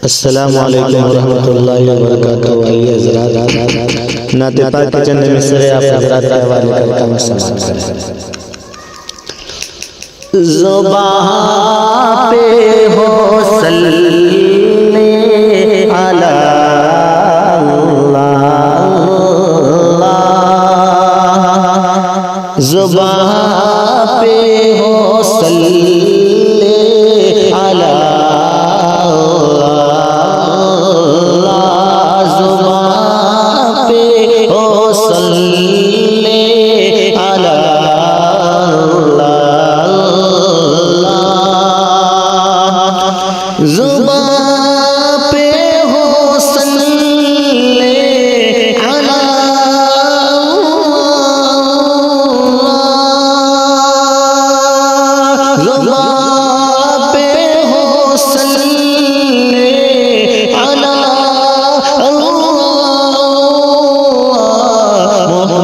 अस्सलामु अलैकुम वरहमतुल्लाहि वबरकातुहू। आइए हज़रात नाते पाक के चंद मिसरे आप हज़रात के हवाले करता हूँ, समाअत करें। ज़ुबान पे हो सल्ले अला अल्लाह, ज़ुबान पे हो सल्ले अला ज़ुबान पे हो सल्ले अला ज़ुबान पे हो सल्ले अला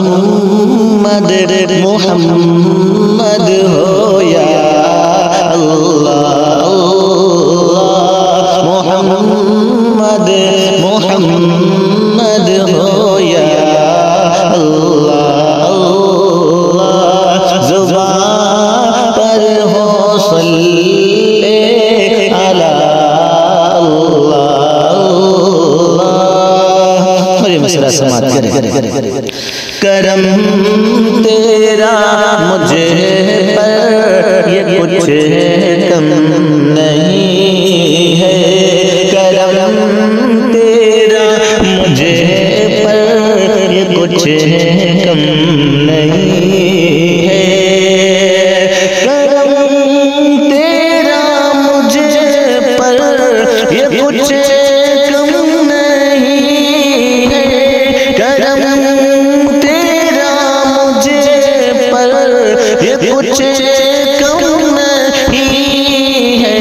मुहम्मद मुहम्मद हो या अल्लाह, मोहम्मद मोहम्मद हो या अल्लाह, ज़ुबान पर हो सल्ले अला अल्लाह। ये मसला समाअत करें। करम तेरा मुझे पर ये कुछ कम नहीं है, करम तेरा मुझे पर ये कुछ कम नहीं है, करम तेरा मुझे पर ये कुछ कम नहीं है, करम तेरा मुझे पर ये कुछ कम नहीं है,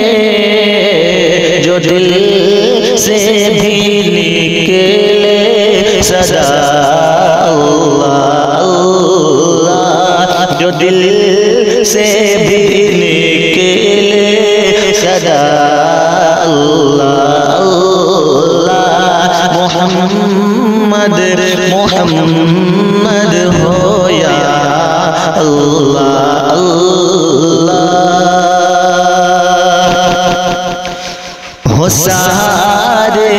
जो दिल से भी निकले सदा अल्लाह अल्लाह, जो दिल से भी निकले सदा अल्लाह अल्लाह, मोहम्मद मोहम्मद हो या अल्लाह अल्लाह। हो सारे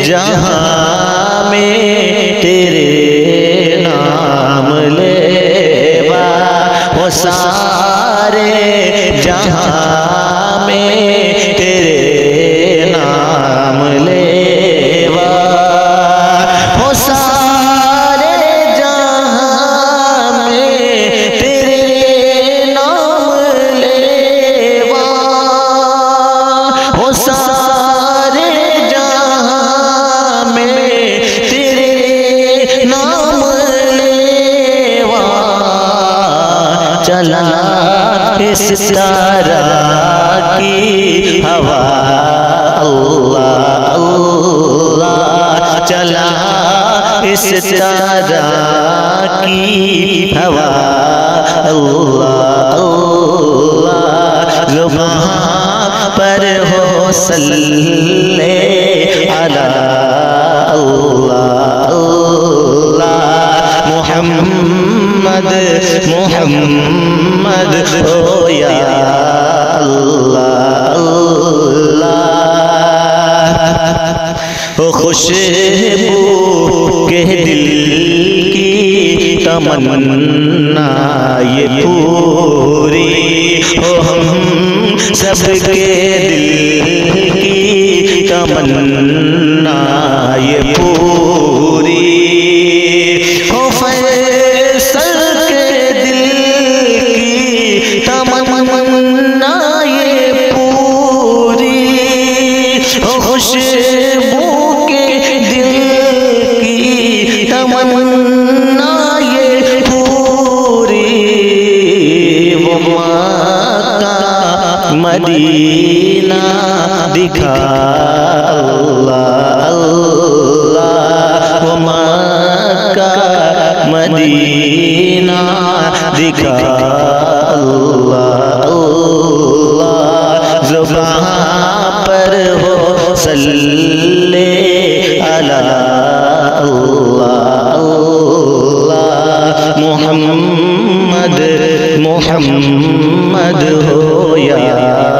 जहां में तेरे नाम लेवा, हो सारे जहां में तेरे नाम लेवा, हो सारे जहां में तेरे नाम लेवा, हो सारे जहां में तेरे नाम लेवा, चला इस तारा की हवा अल्लाह अल्लाह, चला इस तारा की हवा अल्लाह अल्लाह, ज़ुबान पर हो सल्ले अला अल्लाह अल्लाह, मुहम्मद मुहम्मद हो या अल्लाह अल्लाह। हो खुशबू के दिल की तमन्ना ये पूरी, हो हम सबके दिल की तमन्ना ये पूरी, हो फैसल के दिल की तमन्ना ये पूरी, हो खुशबू के दिल की तमन्ना ये पूरी, वो मक्का मदीना दिखा अल्लाह अल्लाह, वो मक्का मदीना दिखा अल्लाह अल्लाह, ज़ुबान पर हो सल्ले अला अल्लाह मुहम्मद मुहम्मद हो या